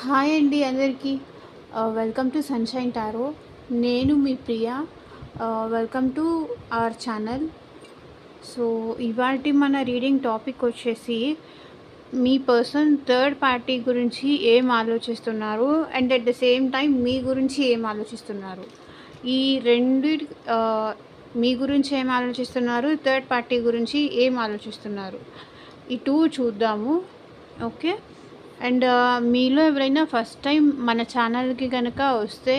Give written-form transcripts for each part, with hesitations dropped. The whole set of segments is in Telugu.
హాయ్ అండి అందరికీ. Welcome to Sunshine Tarot. నేను మీ Priya. Welcome to our channel. So, ఇవాల్టి మన రీడింగ్ టాపిక్ వచ్చేసి మీ పర్సన్ థర్డ్ పార్టీ గురించి ఏం ఆలోచిస్తున్నారు and at the same time మీ గురించి ఏం ఆలోచిస్తున్నారు. ఈ రెండిటి మీ గురించి ఏం ఆలోచిస్తున్నారు, థర్డ్ పార్టీ గురించి ఏం ఆలోచిస్తున్నారు, ఈ 2 చూద్దాము. ఓకే. అండ్ మీలో ఎవరైనా ఫస్ట్ టైం మన ఛానల్కి కనుక వస్తే,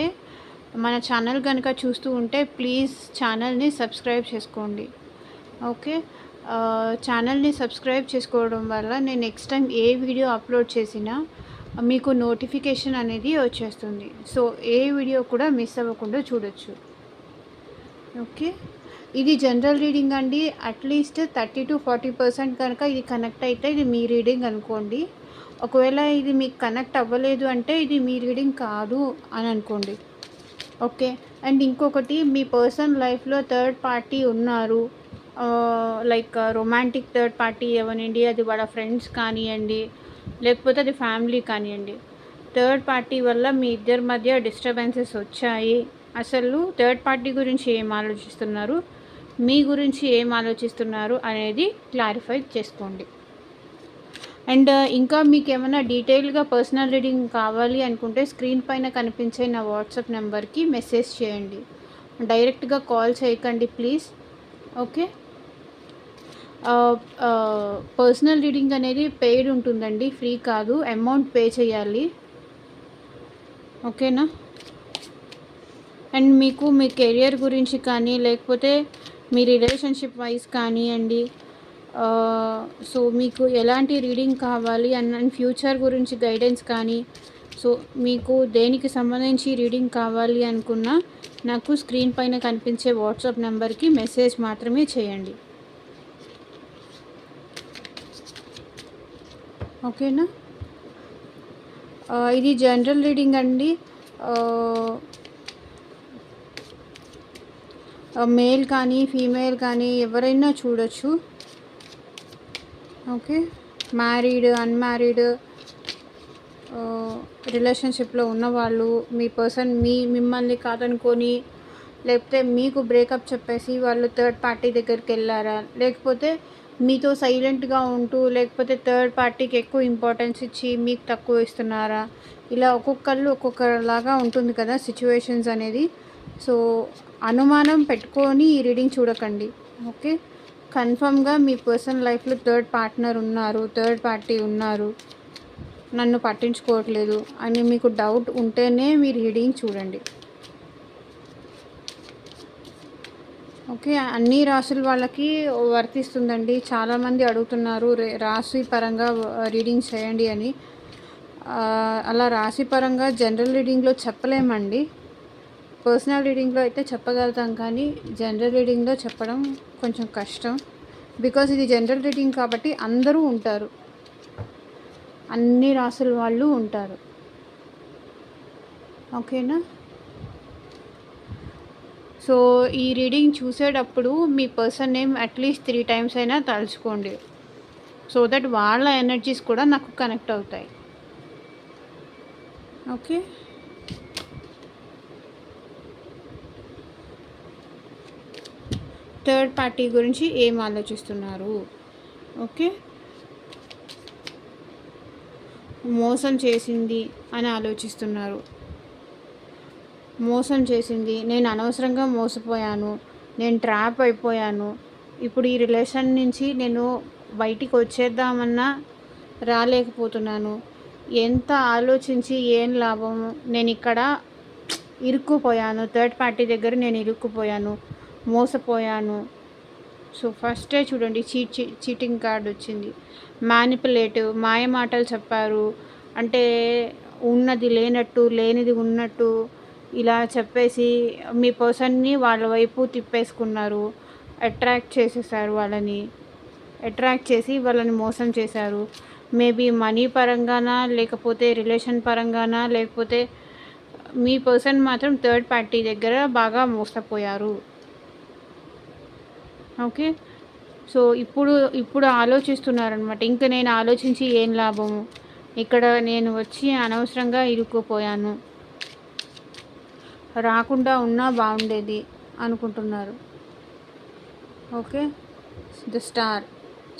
మన ఛానల్ కనుక చూస్తూ ఉంటే ప్లీజ్ ఛానల్ని సబ్స్క్రైబ్ చేసుకోండి. ఓకే. ఛానల్ని సబ్స్క్రైబ్ చేసుకోవడం వల్ల నేను నెక్స్ట్ టైం ఏ వీడియో అప్లోడ్ చేసినా మీకు నోటిఫికేషన్ అనేది వచ్చేస్తుంది. సో ఏ వీడియో కూడా మిస్ అవ్వకుండా చూడొచ్చు. ఓకే. ఇది జనరల్ రీడింగ్ అండి. అట్లీస్ట్ 30-40% కనుక ఇది కనెక్ట్ అయితే ఇది మీ రీడింగ్ అనుకోండి. ఒకవేళ ఇది మీకు కనెక్ట్ అవ్వలేదు అంటే ఇది మీ రీడింగ్ కాదు అని అనుకోండి. ఓకే. అండ్ ఇంకొకటి, మీ పర్సనల్ లైఫ్లో థర్డ్ పార్టీ ఉన్నారు, లైక్ రొమాంటిక్ థర్డ్ పార్టీ అవ్వనండి, అది వాళ్ళ ఫ్రెండ్స్ కానివ్వండి, లేకపోతే అది ఫ్యామిలీ కానివ్వండి. థర్డ్ పార్టీ వల్ల మీ ఇద్దరి మధ్య డిస్టర్బెన్సెస్ వచ్చాయి. అసలు థర్డ్ పార్టీ గురించి ఏం ఆలోచిస్తున్నారు, మీ గురించి ఏం ఆలోచిస్తున్నారు అనేది క్లారిఫై చేసుకోండి. అండ్ ఇంకా మీకు ఏమైనా డీటెయిల్గా పర్సనల్ రీడింగ్ కావాలి అనుకుంటే స్క్రీన్ పైన కనిపించే నా వాట్సాప్ నెంబర్కి మెసేజ్ చేయండి. డైరెక్ట్గా కాల్ చేయకండి ప్లీజ్. ఓకే. పర్సనల్ రీడింగ్ అనేది పెయిడ్ ఉంటుందండి, ఫ్రీ కాదు, అమౌంట్ పే చేయాలి. ఓకేనా. అండ్ మీకు మీ కెరియర్ గురించి కానీ, లేకపోతే మీ రిలేషన్షిప్ వైజ్ కానివ్వండి, సో మీకు ఎలాంటి రీడింగ్ కావాలి అండ్ ఫ్యూచర్ గురించి గైడెన్స్ కానీ, సో మీకు దేనికి సంబంధించి రీడింగ్ కావాలి అనుకున్నా నాకు స్క్రీన్ పైన కనిపించే వాట్సాప్ నెంబర్కి మెసేజ్ మాత్రమే చేయండి. ఓకేనా. ఇది జనరల్ రీడింగ్ అండి. మేల్ కానీ ఫీమేల్ కానీ ఎవరైనా చూడొచ్చు. ఓకే. మ్యారీడ్, అన్మ్యారీడ్, రిలేషన్షిప్లో ఉన్నవాళ్ళు, మీ పర్సన్ మిమ్మల్ని కాదనుకొని, లేకపోతే మీకు బ్రేకప్ చెప్పేసి వాళ్ళు థర్డ్ పార్టీ దగ్గరికి వెళ్ళారా, లేకపోతే మీతో సైలెంట్గా ఉంటూ, లేకపోతే థర్డ్ పార్టీకి ఎక్కువ ఇంపార్టెన్స్ ఇచ్చి మీకు తక్కువ ఇస్తున్నారా, ఇలా ఒక్కొక్కళ్ళు ఒక్కొక్కలాగా ఉంటుంది కదా సిచ్యువేషన్స్ అనేది. సో అనుమానం పెట్టుకొని ఈ రీడింగ్ చూడకండి. ఓకే. కన్ఫర్మ్గా మీ పర్సనల్ లైఫ్లో థర్డ్ పార్ట్నర్ ఉన్నారు, థర్డ్ పార్టీ ఉన్నారు, నన్ను పట్టించుకోవట్లేదు అని మీకు డౌట్ ఉంటేనే మీరు రీడింగ్ చూడండి. ఓకే. అన్ని రాసుల వాళ్ళకి వర్తిస్తుందండి. చాలామంది అడుగుతున్నారు రాశి పరంగా రీడింగ్ చేయండి అని. అలా రాశి పరంగా జనరల్ రీడింగ్లో చెప్పలేమండి. పర్సనల్ రీడింగ్లో అయితే చెప్పగలుగుతాం, కానీ జనరల్ రీడింగ్లో చెప్పడం కొంచెం కష్టం. బికాజ్ ఇది జనరల్ రీడింగ్ కాబట్టి అందరూ ఉంటారు, అన్ని రాసుల వాళ్ళు ఉంటారు. ఓకేనా. సో ఈ రీడింగ్ చూసేటప్పుడు మీ పర్సన్ నేమ్ అట్లీస్ట్ 3 times అయినా తలుచుకోండి, సో దట్ వాళ్ళ ఎనర్జీస్ కూడా నాకు కనెక్ట్ అవుతాయి. ఓకే. థర్డ్ పార్టీ గురించి ఏం ఆలోచిస్తున్నారు. ఓకే. మోసం చేసింది అని ఆలోచిస్తున్నారు. మోసం చేసింది, నేను అనవసరంగా మోసపోయాను, నేను ట్రాప్ అయిపోయాను, ఇప్పుడు ఈ రిలేషన్ నుంచి నేను బయటికి వచ్చేద్దామన్నా రాలేకపోతున్నాను, ఎంత ఆలోచించి ఏం లాభము, నేను ఇక్కడ ఇరుక్కుపోయాను, థర్డ్ పార్టీ దగ్గర నేను ఇరుక్కుపోయాను, మోసపోయాను. సో ఫస్టే చూడండి చీటింగ్ కార్డ్ వచ్చింది. మ్యానిపులేటివ్, మాయ మాటలు చెప్పారు, అంటే ఉన్నది లేనట్టు, లేనిది ఉన్నట్టు ఇలా చెప్పేసి మీ పర్సన్ని వాళ్ళ వైపు తిప్పేసుకున్నారు, అట్రాక్ట్ చేసేసారు, వాళ్ళని అట్రాక్ట్ చేసి వాళ్ళని మోసం చేశారు. మేబీ మనీ పరంగానా, లేకపోతే రిలేషన్ పరంగానా, లేకపోతే మీ పర్సన్ మాత్రం థర్డ్ పార్టీ దగ్గర బాగా మోసపోయారు. ఓకే. సో ఇప్పుడు ఆలోచిస్తున్నారనమాట, ఇంక నేను ఆలోచించి ఏం లాభము, ఇక్కడ నేను వచ్చి అనవసరంగా ఇరుక్కుపోయాను, రాకుండా ఉన్నా బాగుండేది అనుకుంటున్నారు. Okay, the star.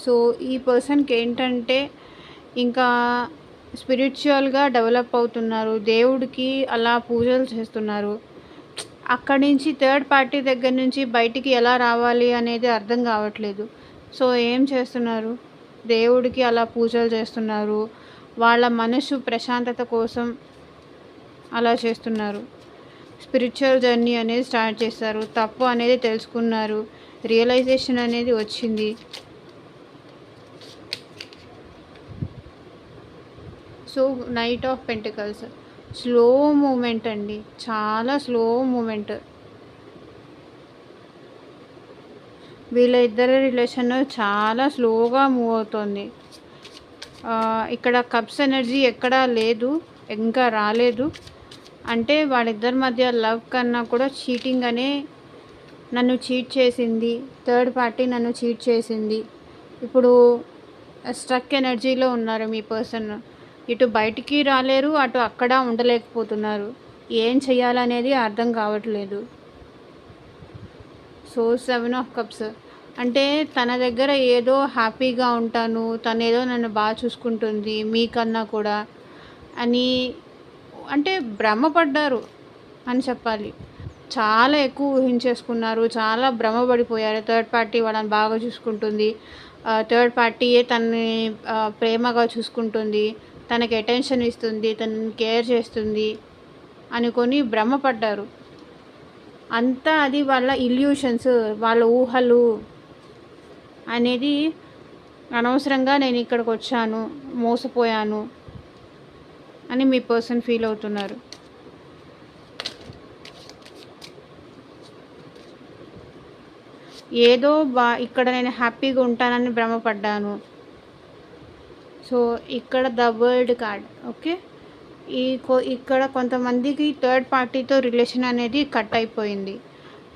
సో ఈ పర్సన్కి ఏంటంటే ఇంకా స్పిరిచువల్గా డెవలప్ అవుతున్నారు, దేవుడికి అలా పూజలు చేస్తున్నారు. అక్కడి నుంచి థర్డ్ పార్టీ దగ్గర నుంచి బయటికి ఎలా రావాలి అనేది అర్థం కావట్లేదు. సో ఏం చేస్తున్నారు, దేవుడికి అలా పూజలు చేస్తున్నారు, వాళ్ళ మనసు ప్రశాంతత కోసం అలా చేస్తున్నారు. స్పిరిచువల్ జర్నీ అనేది స్టార్ట్ చేస్తారు, తప్పు అనేది తెలుసుకున్నారు, రియలైజేషన్ అనేది వచ్చింది. So night of pentacles slow movement అండి, చాలా స్లో మూమెంట్. వీళ్ళ ఇద్దరి రిలేషన్ చాలా స్లోగా మూవ్ అవుతుంది. ఇక్కడ కప్స్ ఎనర్జీ ఎక్కడా లేదు, ఇంకా రాలేదు. అంటే వాళ్ళిద్దరి మధ్య లవ్ కన్నా కూడా చీటింగ్ అనే, నన్ను చీట్ చేసింది, థర్డ్ పార్టీ నన్ను చీట్ చేసింది. ఇప్పుడు స్ట్రక్ ఎనర్జీలో ఉన్నారు మీ పర్సన్. ఇటు బయటికి రాలేరు, అటు అక్కడ ఉండలేకపోతున్నారు. ఏం చేయాలనేది అర్థం కావట్లేదు. సో 7 ఆఫ్ కప్స్ అంటే తన దగ్గర ఏదో హ్యాపీగా ఉంటాను, తను ఏదో నన్ను బాగా చూసుకుంటుంది మీకన్నా కూడా అని, అంటే భ్రమపడ్డారు అని చెప్పాలి. చాలా ఎక్కువ ఊహించేసుకున్నారు, చాలా భ్రమపడిపోయారు. థర్డ్ పార్టీ వాళ్ళని బాగా చూసుకుంటుంది, థర్డ్ పార్టీయే తనని ప్రేమగా చూసుకుంటుంది, తనకి అటెన్షన్ ఇస్తుంది, తనని కేర్ చేస్తుంది అనుకొని భ్రమపడ్డారు. అంతా అది వాళ్ళ ఇల్యూషన్స్, వాళ్ళ ఊహలు అనేది. అనవసరంగా నేను ఇక్కడికి వచ్చాను, మోసపోయాను అని మీ పర్సన్ ఫీల్ అవుతున్నారు. ఏదో ఇక్కడ నేను హ్యాపీగా ఉంటానని భ్రమపడ్డాను. సో ఇక్కడ ద వరల్డ్ కార్డ్. ఓకే, ఇక్కడ కొంతమందికి థర్డ్ పార్టీతో రిలేషన్ అనేది కట్ అయిపోయింది.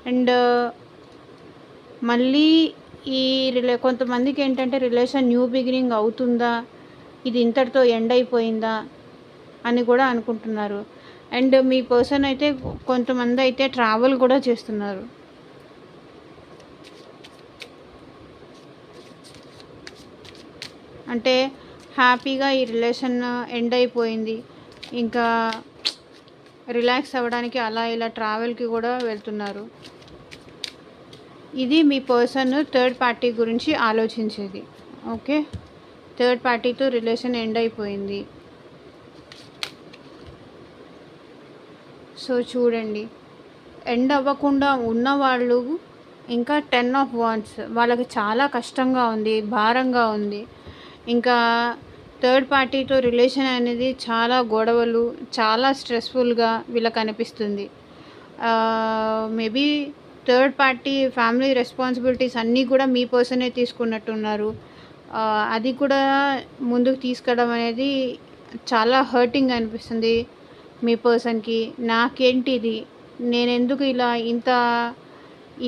అండ్ మళ్ళీ ఈ కొంతమందికి ఏంటంటే రిలేషన్ న్యూ బిగినింగ్ అవుతుందా, ఇది ఇంతటితో ఎండ్ అయిపోయిందా అని కూడా అనుకుంటున్నారు. అండ్ మీ పర్సన్ అయితే కొంతమంది అయితే ట్రావెల్ కూడా చేస్తున్నారు. అంటే హ్యాపీగా ఈ రిలేషన్ ఎండ్ అయిపోయింది, ఇంకా రిలాక్స్ అవ్వడానికి అలా ఇలా ట్రావెల్కి కూడా వెళ్తున్నారు. ఇది మీ పర్సన్ థర్డ్ పార్టీ గురించి ఆలోచించేది. ఓకే, థర్డ్ పార్టీతో రిలేషన్ ఎండ్ అయిపోయింది. సో చూడండి, ఎండ్ అవ్వకుండా ఉన్నవాళ్ళు ఇంకా 10 ఆఫ్ వాండ్స్, వాళ్ళకి చాలా కష్టంగా ఉంది, భారంగా ఉంది. ఇంకా థర్డ్ పార్టీతో రిలేషన్ అనేది చాలా గొడవలు, చాలా స్ట్రెస్ఫుల్గా వీళ్ళకి అనిపిస్తుంది. Maybe third party family responsibilities అన్నీ కూడా మీ పర్సనే తీసుకున్నట్టున్నారు. అది కూడా ముందుకు తీసుకెళ్ళడం అనేది చాలా హర్టింగ్ అనిపిస్తుంది మీ పర్సన్కి. నాకేంటిది, నేనెందుకు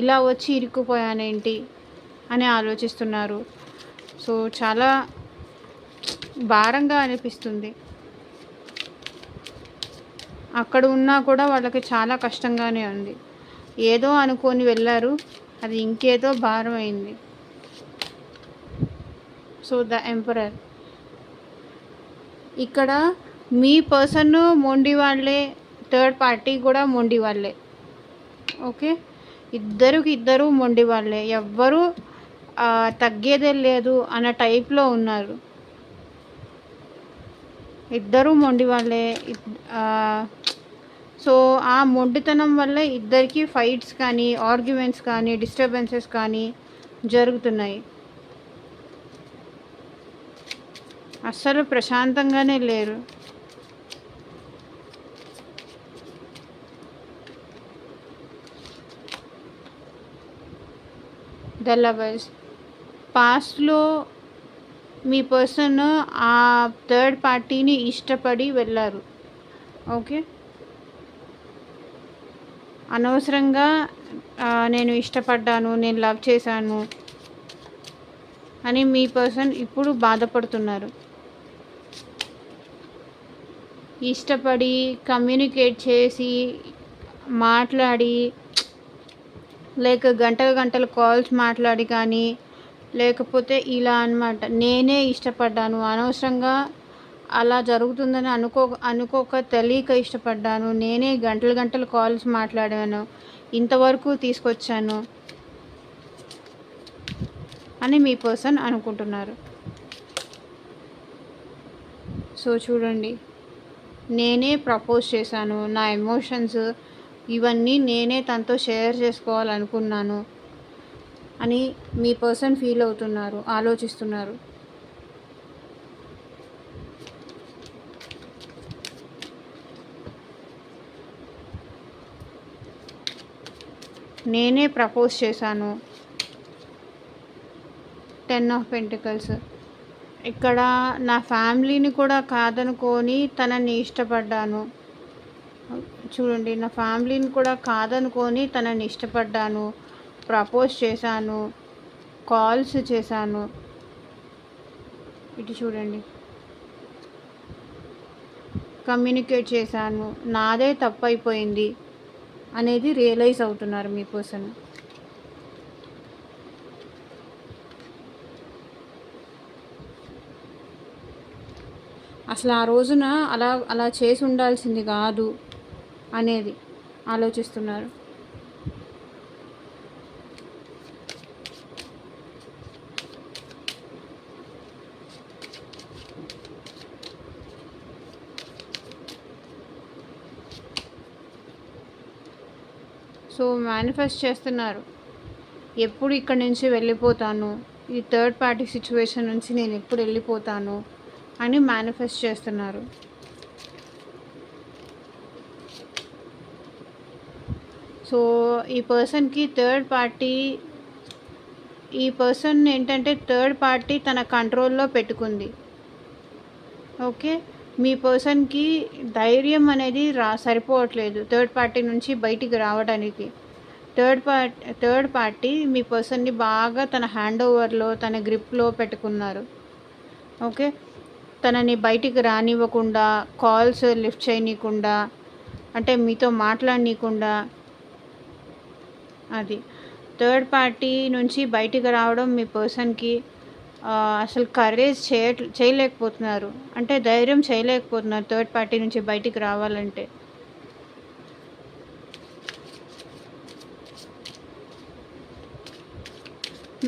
ఇలా వచ్చి ఇరుక్కుపోయానేంటి అని ఆలోచిస్తున్నారు. సో చాలా భారంగా అనిపిస్తుంది. అక్కడ ఉన్నా కూడా వాళ్ళకి చాలా కష్టంగానే ఉంది. ఏదో అనుకొని వెళ్ళారు, అది ఇంకేదో భారం అయింది. So the emperor. ఇక్కడ మీ పర్సన్ మొండి వాళ్ళే, థర్డ్ పార్టీ కూడా మొండి వాళ్ళే. ఓకే, ఇద్దరు మొండి వాళ్ళే, ఎవ్వరూ తగ్గేదే లేదు అన్న టైప్లో ఉన్నారు. ఇద్దరూ మొండి వాళ్ళే. సో ఆ మొండితనం వల్ల ఇద్దరికి ఫైట్స్ కానీ, ఆర్గ్యుమెంట్స్ కానీ, డిస్టర్బెన్సెస్ కానీ జరుగుతున్నాయి. అస్సలు ప్రశాంతంగానే లేరు. The lovers. పాస్ట్లో మీ పర్సన్ ఆ థర్డ్ పార్టీని ఇష్టపడి వెళ్ళారు. ఓకే, అనవసరంగా నేను ఇష్టపడ్డాను, నేను లవ్ చేశాను అని మీ పర్సన్ ఇప్పుడు బాధపడుతున్నారు. ఇష్టపడి కమ్యూనికేట్ చేసి మాట్లాడి, లేక గంటలు గంటలు కాల్స్ మాట్లాడి కానీ, లేకపోతే ఇలా అనమాట. నేనే ఇష్టపడ్డాను, అనవసరంగా అలా జరుగుతుందని అనుకోక తెలియక ఇష్టపడ్డాను, నేనే గంటలు గంటలు కాల్స్ మాట్లాడాను, ఇంతవరకు తీసుకొచ్చాను అని మీ పర్సన్ అనుకుంటున్నారు. సో చూడండి, నేనే ప్రపోజ్ చేశాను, నా ఎమోషన్స్ ఇవన్నీ నేనే తనతో షేర్ చేసుకోవాలనుకున్నాను అని మీ పర్సన్ ఫీల్ అవుతున్నారు, ఆలోచిస్తున్నారు. నేనే ప్రపోజ్ చేశాను, 10 ఆఫ్ పెంటికల్స్. ఇక్కడ నా ఫ్యామిలీని కూడా కాదనుకొని తనని ఇష్టపడ్డాను. చూడండి, నా ఫ్యామిలీని కూడా కాదనుకొని తనని ఇష్టపడ్డాను, ప్రపోజ్ చేశాను, కాల్స్ చేశాను. ఇటు చూడండి, కమ్యూనికేట్ చేశాను, నాదే తప్పు అయిపోయింది అనేది రియలైజ్ అవుతున్నారు మీ పర్సన్. అసలు ఆ రోజున అలా చేసి ఉండాల్సింది కాదు అనేది ఆలోచిస్తున్నారు. సో మేనిఫెస్ట్ చేస్తున్నారు, ఎప్పుడు ఇక్కడి నుంచి వెళ్ళిపోతాను, ఈ థర్డ్ పార్టీ సిచ్యువేషన్ నుంచి నేను ఎప్పుడు వెళ్ళిపోతాను అని మేనిఫెస్ట్ చేస్తున్నారు. సో ఈ పర్సన్ ఏంటంటే థర్డ్ పార్టీ తన కంట్రోల్లో పెట్టుకుంది. ఓకే, మీ పర్సన్కి ధైర్యం అనేది సరిపోవట్లేదు థర్డ్ పార్టీ నుంచి బయటికి రావడానికి. థర్డ్ పార్టీ మీ పర్సన్ని బాగా తన హ్యాండ్ ఓవర్లో, తన గ్రిప్లో పెట్టుకున్నారు. ఓకే, తనని బయటికి రానివ్వకుండా, కాల్స్ లిఫ్ట్ చేయనీయకుండా, అంటే మీతో మాట్లాడనీయకుండా. అది థర్డ్ పార్టీ నుంచి బయటికి రావడం మీ పర్సన్కి అసలు కరేజ్ చేయలేకపోతున్నారు, అంటే ధైర్యం చేయలేకపోతున్నారు థర్డ్ పార్టీ నుంచి బయటికి రావాలంటే.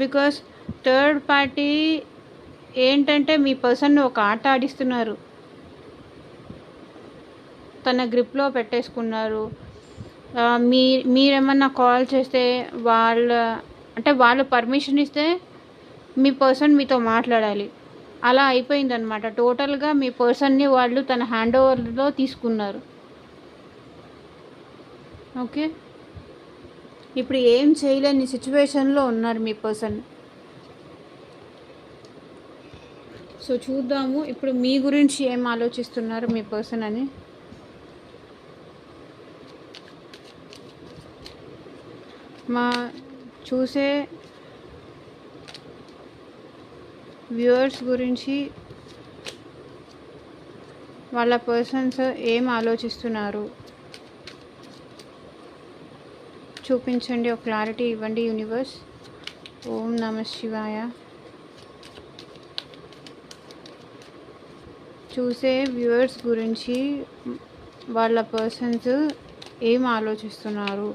బికాస్ థర్డ్ పార్టీ ఏంటంటే మీ పర్సన్ని ఒక ఆట ఆడిస్తున్నారు, తన గ్రిప్లో పెట్టేసుకున్నారు. మీరేమన్నా కాల్ చేస్తే వాళ్ళు పర్మిషన్ ఇస్తే మీ పర్సన్ మీతో మాట్లాడాలి, అలా అయిపోయిందనమాట. టోటల్గా మీ పర్సన్ని వాళ్ళు తన హ్యాండ్ ఓవర్లో తీసుకున్నారు. ఓకే, ఇప్పుడు ఏం చేయలేని సిచ్యువేషన్లో ఉన్నారు మీ పర్సన్. సో చూద్దాము ఇప్పుడు మీ గురించి ఏం ఆలోచిస్తున్నారు మీ పర్సన్ అని. మా చూసే వ్యూవర్స్ గురించి వాళ్ళ పర్సన్స్ ఏం ఆలోచిస్తున్నారు చూపించండి, ఒక క్లారిటీ ఇవ్వండి యూనివర్స్. ఓం నమః శివాయ. చూసే వ్యూవర్స్ గురించి వాళ్ళ పర్సన్స్ ఏం ఆలోచిస్తున్నారు,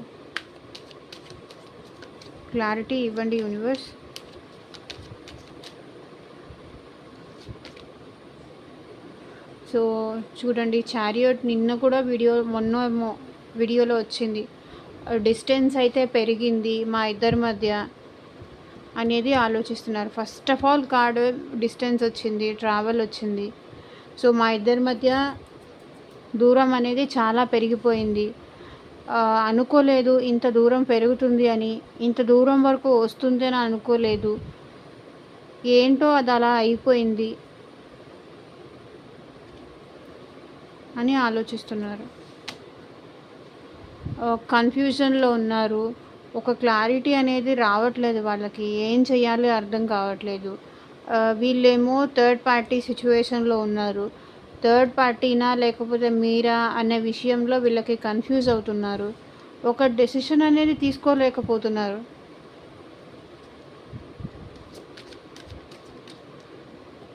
క్లారిటీ ఇవ్వండి యూనివర్స్. సో చూడండి, చారియట్ నిన్న కూడా మొన్న వీడియోలో వచ్చింది, డిస్టెన్స్ అయితే పెరిగింది మా ఇద్దరి మధ్య అనేది ఆలోచిస్తున్నారు. First of all card distance వచ్చింది, ట్రావెల్ వచ్చింది. సో మా ఇద్దరి మధ్య దూరం అనేది చాలా పెరిగిపోయింది. అనుకోలేదు ఇంత దూరం పెరుగుతుంది అని, ఇంత దూరం వరకు వస్తుంది అని అనుకోలేదు. ఏంటో అది అలా అయిపోయింది అని ఆలోచిస్తున్నారు. కన్ఫ్యూజన్లో ఉన్నారు, ఒక క్లారిటీ అనేది రావట్లేదు, వాళ్ళకి ఏం చేయాలో అర్థం కావట్లేదు. వీళ్ళేమో థర్డ్ పార్టీ సిచ్యువేషన్లో ఉన్నారు, థర్డ్ పార్టీనా లేకపోతే మీరా అనే విషయంలో వీళ్ళకి కన్ఫ్యూజ్ అవుతున్నారు. ఒక డెసిషన్ అనేది తీసుకోలేకపోతున్నారు.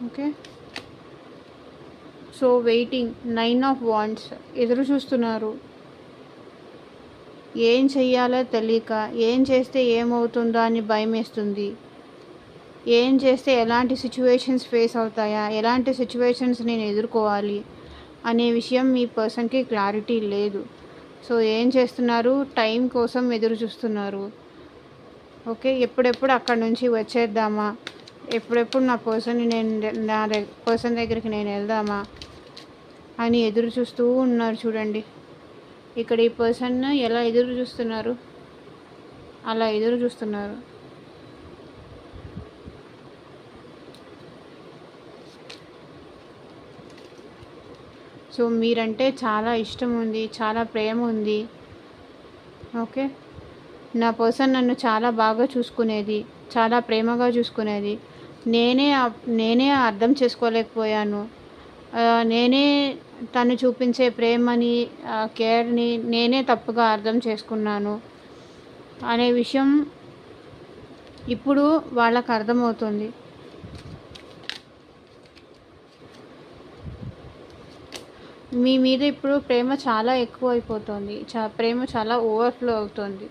Okay, so waiting 9 of wands, ఎదురు చూస్తున్నారు. ఏం చెయ్యాలో తెలియక, ఏం చేస్తే ఏమవుతుందో అని భయమేస్తుంది. ఏం చేస్తే ఎలాంటి సిచ్యువేషన్స్ ఫేస్ అవుతాయా, ఎలాంటి సిచ్యువేషన్స్ నేను ఎదుర్కోవాలి అనే విషయం మీ పర్సన్కి క్లారిటీ లేదు. సో ఏం చేస్తున్నారు, టైం కోసం ఎదురు చూస్తున్నారు. ఓకే, ఎప్పుడెప్పుడు అక్కడ నుంచి వచ్చేద్దామా, ఎప్పుడెప్పుడు నా పర్సన్ దగ్గరికి నేను వెళ్దామా అని ఎదురు చూస్తూ ఉన్నారు. చూడండి ఇక్కడ ఈ పర్సన్ ఎలా ఎదురు చూస్తున్నారు, అలా ఎదురు చూస్తున్నారు. సో మీరంటే చాలా ఇష్టం ఉంది, చాలా ప్రేమ ఉంది. ఓకే, నా పర్సన్ నన్ను చాలా బాగా చూసుకునేది, చాలా ప్రేమగా చూసుకునేది. నేనే అర్థం చేసుకోలేకపోయాను. నేనే తను చూపించే ప్రేమని, కేర్ని నేనే తప్పుగా అర్థం చేసుకున్నాను అనే విషయం ఇప్పుడు వాళ్ళకు అర్థమవుతుంది. మీ మీద ఇప్పుడు ప్రేమ చాలా ఎక్కువ అయిపోతుంది, ప్రేమ చాలా ఓవర్ఫ్లో అవుతుంది.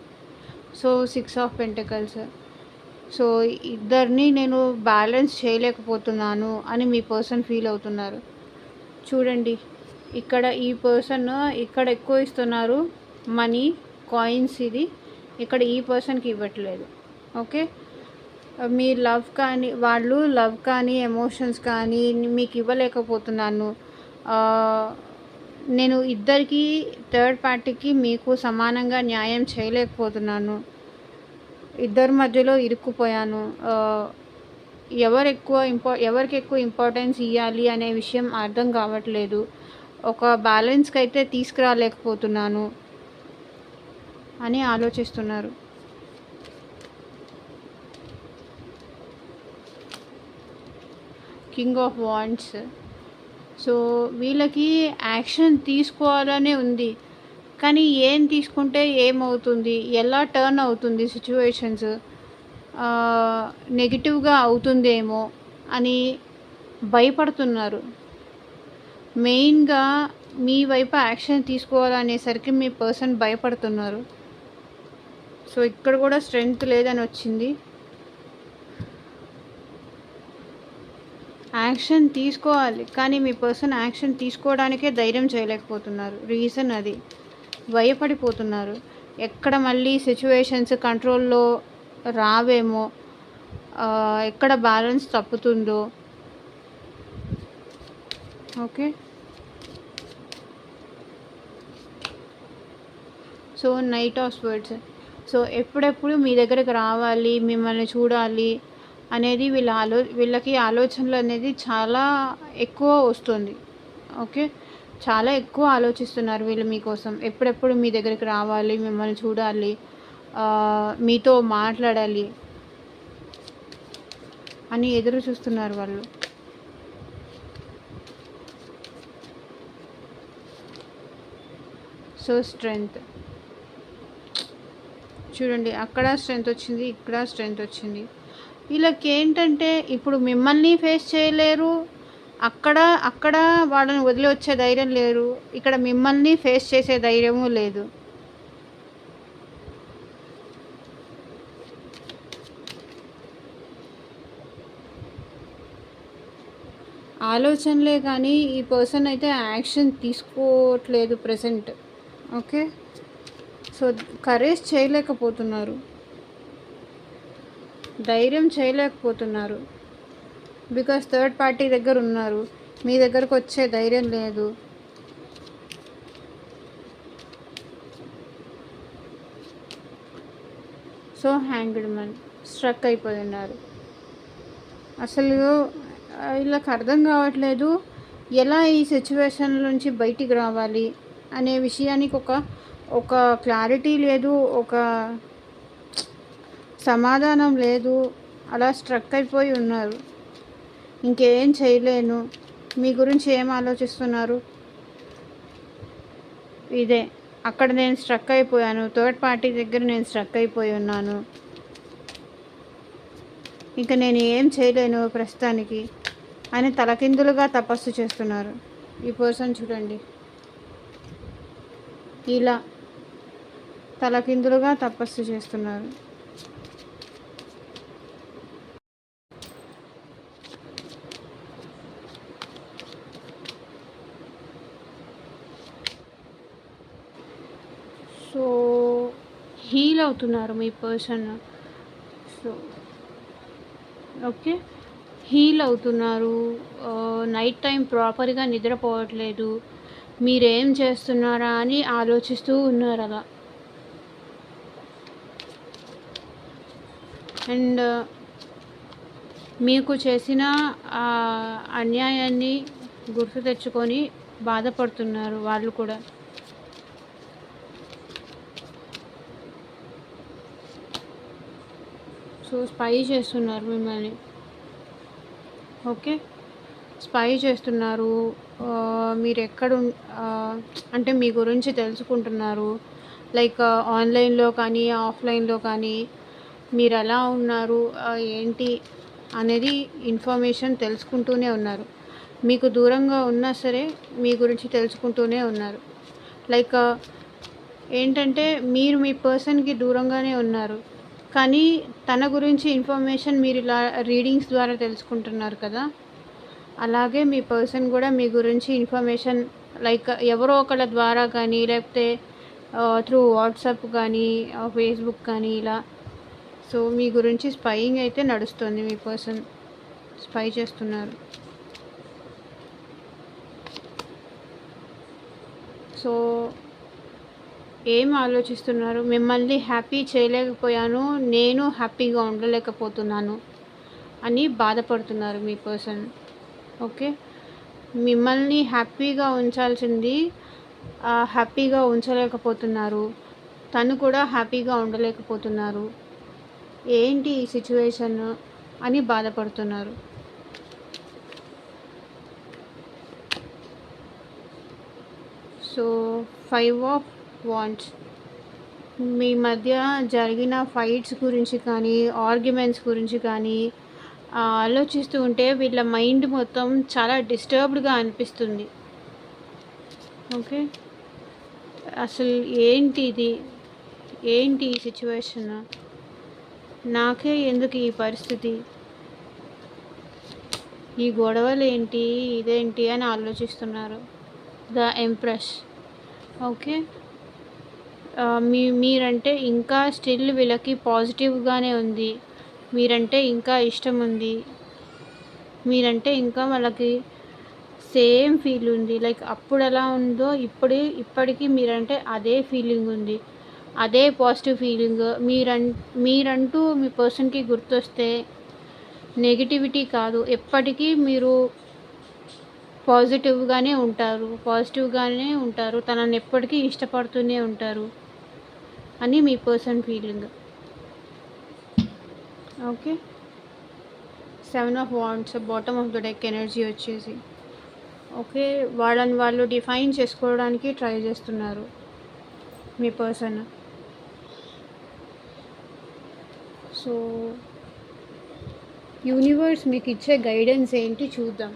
So 6 of pentacles. సో ఇద్దరిని నేను బ్యాలెన్స్ చేయలేకపోతున్నాను అని మీ పర్సన్ ఫీల్ అవుతున్నారు. చూడండి ఇక్కడ ఈ పర్సన్ ఇక్కడ ఎక్కువ ఇస్తున్నారు మనీ, కాయిన్స్. ఇది ఇక్కడ ఈ పర్సన్కి ఇవ్వట్లేదు. ఓకే, మీ లవ్ కానీ, వాళ్ళు లవ్ కానీ ఎమోషన్స్ కానీ మీకు ఇవ్వలేకపోతున్నాను. నేను ఇద్దరికి, థర్డ్ పార్టీకి మీకు సమానంగా న్యాయం చేయలేకపోతున్నాను. ఇద్దరి మధ్యలో ఇరుక్కుపోయాను. ఎవరికి ఎక్కువ ఇంపార్టెన్స్ ఇవ్వాలి అనే విషయం అర్థం కావట్లేదు. ఒక బ్యాలెన్స్కి అయితే తీసుకురాలేకపోతున్నాను అని ఆలోచిస్తున్నారు. King of wands. సో వీళ్ళకి యాక్షన్ తీసుకోవాలనే ఉంది, కానీ ఏం తీసుకుంటే ఏమవుతుంది, ఎలా టర్న్ అవుతుంది సిచ్యువేషన్స్, నెగిటివ్గా అవుతుందేమో అని భయపడుతున్నారు. మెయిన్గా మీ వైపు యాక్షన్ తీసుకోవాలనేసరికి మీ పర్సన్ భయపడుతున్నారు. సో ఇక్కడ కూడా స్ట్రెంగ్త్ లేదని వచ్చింది. యాక్షన్ తీసుకోవాలి, కానీ మీ పర్సన్ యాక్షన్ తీసుకోవడానికే ధైర్యం చేయలేకపోతున్నారు. రీజన్ అది, భయపడిపోతున్నారు. ఎక్కడ మళ్ళీ సిచ్యువేషన్స్ కంట్రోల్లో రావేమో, ఎక్కడ బ్యాలెన్స్ తప్పుతుందో. Okay, so night of swords. So ఎప్పుడెప్పుడు మీ దగ్గరకు రావాలి, మిమ్మల్ని చూడాలి అనేది వీళ్ళకి ఆలోచనలు అనేది చాలా ఎక్కువ వస్తుంది. ఓకే, చాలా ఎక్కువ ఆలోచిస్తున్నారు వీళ్ళు మీకోసం. ఎప్పుడెప్పుడు మీ దగ్గరికి రావాలి, మిమ్మల్ని చూడాలి, మీతో మాట్లాడాలి అని ఎదురు చూస్తున్నారు వాళ్ళు. సో స్ట్రెంగ్త్ చూడండి, అక్కడ స్ట్రెంగ్త్ వచ్చింది, ఇక్కడ స్ట్రెంగ్త్ వచ్చింది. వీళ్ళకి ఏంటంటే ఇప్పుడు మిమ్మల్ని ఫేస్ చేయలేరు, అక్కడ వాళ్ళని వదిలి వచ్చే ధైర్యం లేరు, ఇక్కడ మిమ్మల్ని ఫేస్ చేసే ధైర్యము లేదు. ఆలోచనలే కానీ ఈ పర్సన్ అయితే యాక్షన్ తీసుకోవట్లేదు ప్రెసెంట్. ఓకే, సో కరేజ్ చేయలేకపోతున్నారు, ధైర్యం చేయలేకపోతున్నారు. బికాస్ థర్డ్ పార్టీ దగ్గర ఉన్నారు, మీ దగ్గరకు వచ్చే ధైర్యం లేదు. సో హ్యాంగ్డ్ మ్యాన్, స్ట్రక్ అయిపోతున్నారు. అసలు వీళ్ళకి అర్థం కావట్లేదు ఎలా ఈ సిచ్యువేషన్ నుంచి బయటికి రావాలి అనే విషయానికి ఒక క్లారిటీ లేదు, ఒక సమాధానం లేదు. అలా స్ట్రక్ అయిపోయి ఉన్నారు. ఇంకేం చేయలేను, మీ గురించి ఏం ఆలోచిస్తున్నారు? ఇదే అక్కడ నేను స్ట్రక్ అయిపోయాను, థర్డ్ పార్టీ దగ్గర నేను స్ట్రక్ అయిపోయి ఉన్నాను, ఇంకా నేను ఏం చేయలేను ప్రస్తుతానికి అని తలకిందులుగా తపస్సు చేస్తున్నారు ఈ పర్సన్. చూడండి, ఇలా తలకిందులుగా తపస్సు చేస్తున్నారు. సో హీల్ అవుతున్నారు మీ పర్సన్. సో ఓకే, హీల్ అవుతున్నారు. నైట్ టైం ప్రాపర్గా నిద్రపోవట్లేదు, మీరేం చేస్తున్నారా అని ఆలోచిస్తూ ఉన్నారు అలా. అండ్ మీకు చేసిన అన్యాయాన్ని గుర్తు తెచ్చుకొని బాధపడుతున్నారు వాళ్ళు కూడా. సో స్పై చేస్తున్నారు మిమ్మల్ని. ఓకే, స్పై చేస్తున్నారు. మీరు ఎక్కడ అంటే మీ గురించి తెలుసుకుంటున్నారు, లైక్ ఆన్లైన్లో కానీ ఆఫ్లైన్లో కానీ మీరు ఎలా ఉన్నారు ఏంటి అనేది ఇన్ఫర్మేషన్ తెలుసుకుంటూనే ఉన్నారు. మీకు దూరంగా ఉన్నా సరే మీ గురించి తెలుసుకుంటూనే ఉన్నారు. లైక్ ఏంటంటే మీరు మీ పర్సన్కి దూరంగానే ఉన్నారు, కానీ తన గురించి ఇన్ఫర్మేషన్ మీరు ఇలా రీడింగ్స్ ద్వారా తెలుసుకుంటున్నారు కదా. అలాగే మీ పర్సన్ కూడా మీ గురించి ఇన్ఫర్మేషన్ లైక్ ఎవరో ఒకళ్ళ ద్వారా కానీ లేకపోతే త్రూ వాట్సాప్ కానీ ఫేస్బుక్ కానీ ఇలా. సో మీ గురించి స్పైయింగ్ అయితే నడుస్తుంది, మీ పర్సన్ స్పై చేస్తున్నారు. సో ఏం ఆలోచిస్తున్నారు? మిమ్మల్ని హ్యాపీ చేయలేకపోయాను, నేను హ్యాపీగా ఉండలేకపోతున్నాను అని బాధపడుతున్నారు మీ పర్సన్. ఓకే, మిమ్మల్ని హ్యాపీగా ఉంచాల్సింది హ్యాపీగా ఉంచలేకపోతున్నారు, తను కూడా హ్యాపీగా ఉండలేకపోతున్నారు. ఏంటి ఈ సిచ్యువేషన్ అని బాధపడుతున్నారు. సో 5 ఆఫ్ వాండ్స్, మీ మధ్య జరిగిన ఫైట్స్ గురించి కానీ ఆర్గ్యుమెంట్స్ గురించి కానీ ఆలోచిస్తూ ఉంటే వీళ్ళ మైండ్ మొత్తం చాలా డిస్టర్బ్డ్గా అనిపిస్తుంది. ఓకే, అసలు ఏంటి ఇది, ఏంటి ఈ సిచ్యువేషన్, నాకే ఎందుకు ఈ పరిస్థితి, ఈ గొడవలు ఏంటి, ఇదేంటి అని ఆలోచిస్తున్నారు. The empress. ఓకే, మీరంటే ఇంకా స్టిల్ వీళ్ళకి పాజిటివ్గానే ఉంది, మీరంటే ఇంకా ఇష్టం ఉంది, మీరంటే ఇంకా వాళ్ళకి సేమ్ ఫీల్ ఉంది. లైక్ అప్పుడు ఎలా ఉందో ఇప్పటికీ మీరంటే అదే ఫీలింగ్ ఉంది, అదే పాజిటివ్ ఫీలింగ్. మీరంటూ మీ పర్సన్కి గుర్తొస్తే నెగిటివిటీ కాదు, ఎప్పటికీ మీరు పాజిటివ్గానే ఉంటారు, తనని ఎప్పటికీ ఇష్టపడుతూనే ఉంటారు అని మీ person feeling. Okay, 7 of wands, bottom of the deck energy వచ్చేసి. ఓకే, వాళ్ళని వాళ్ళు డిఫైన్ చేసుకోవడానికి ట్రై చేస్తున్నారు మీ పర్సన్. సో యూనివర్స్ మీకు ఇచ్చే గైడెన్స్ ఏంటి చూద్దాం.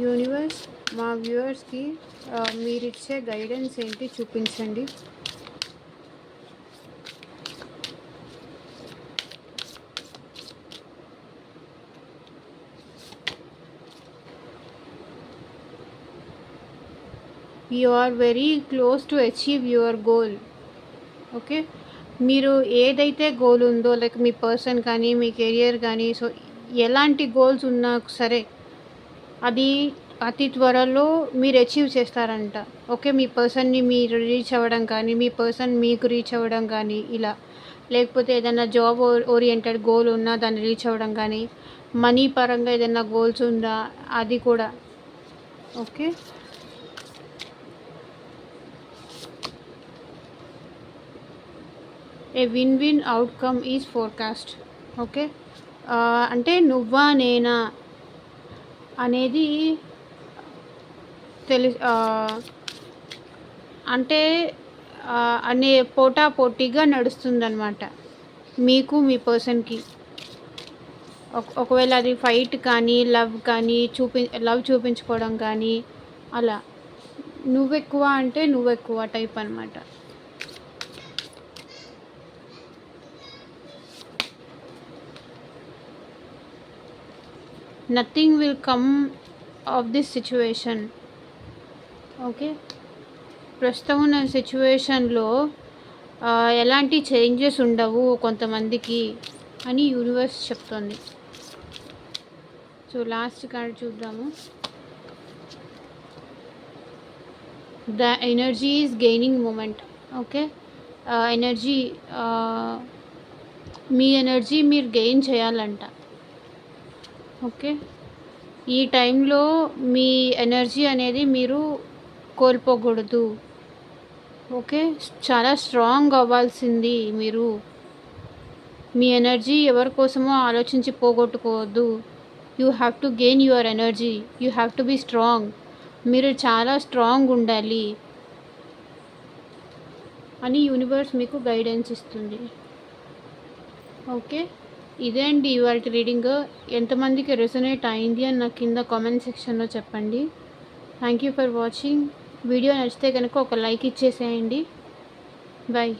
యూనివర్స్ మా వ్యూవర్స్కి మీరిచ్చే గైడెన్స్ ఏంటి చూపించండి. You are very close to achieve your goal. Okay, మీరు ఏదైతే గోల్ ఉందో లైక్ మీ పర్సన్ కానీ మీ కెరియర్ కానీ, సో ఎలాంటి గోల్స్ ఉన్నా సరే అది అతి త్వరలో మీరు అచీవ్ చేస్తారంట. ఓకే, మీ పర్సన్ని మీరు రీచ్ అవ్వడం కానీ మీ పర్సన్ మీకు రీచ్ అవ్వడం కానీ ఇలా, లేకపోతే ఏదైనా జాబ్ ఓరియంటెడ్ గోల్ ఉన్నా దాన్ని రీచ్ అవ్వడం కానీ, మనీ పరంగా ఏదైనా గోల్స్ ఉందా అది కూడా. Okay, A win win outcome is forecast. Okay, అంటే నువ్వా నేనా అనేది తెలి అంటే అనే పోటాపోటీగా నడుస్తుందన్నమాట మీకు మీ పర్సన్కి. ఒకవేళ అది ఫైట్ కానీ కానీ లవ్ చూపించుకోవడం కానీ అలా నువ్వెక్కువ అంటే నువ్వెక్కువ టైప్ అనమాట. Nothing will come of this situation. Okay, ప్రస్తుతం ఉన్న సిచ్యువేషన్లో ఎలాంటి చేంజెస్ ఉండవు కొంతమందికి అని యూనివర్స్ చెప్తుంది. సో లాస్ట్ కార్డ్ చూద్దాము. The energy is gaining movement. Okay, energy మీ ఎనర్జీ మీరు గెయిన్ చేయాలంట. ఓకే, ఈ టైంలో మీ ఎనర్జీ అనేది మీరు కోల్పోకూడదు. ఓకే, చాలా స్ట్రాంగ్ అవ్వాల్సింది మీరు. మీ ఎనర్జీ ఎవరి కోసమో ఆలోచించి పోగొట్టుకోవద్దు. You have to gain your energy. You have to be strong. మీరు చాలా స్ట్రాంగ్ ఉండాలి అని యూనివర్స్ మీకు గైడెన్స్ ఇస్తుంది. ఓకే, ఇదే అండి ఇవాళ రీడింగ్. ఎంతమందికి రెసొనేట్ అయింది అని నాకు కింద కామెంట్ సెక్షన్లో చెప్పండి. Thank you for watching. Video నచ్చితే కనుక ఒక లైక్ ఇచ్చేసేయండి. బాయ్.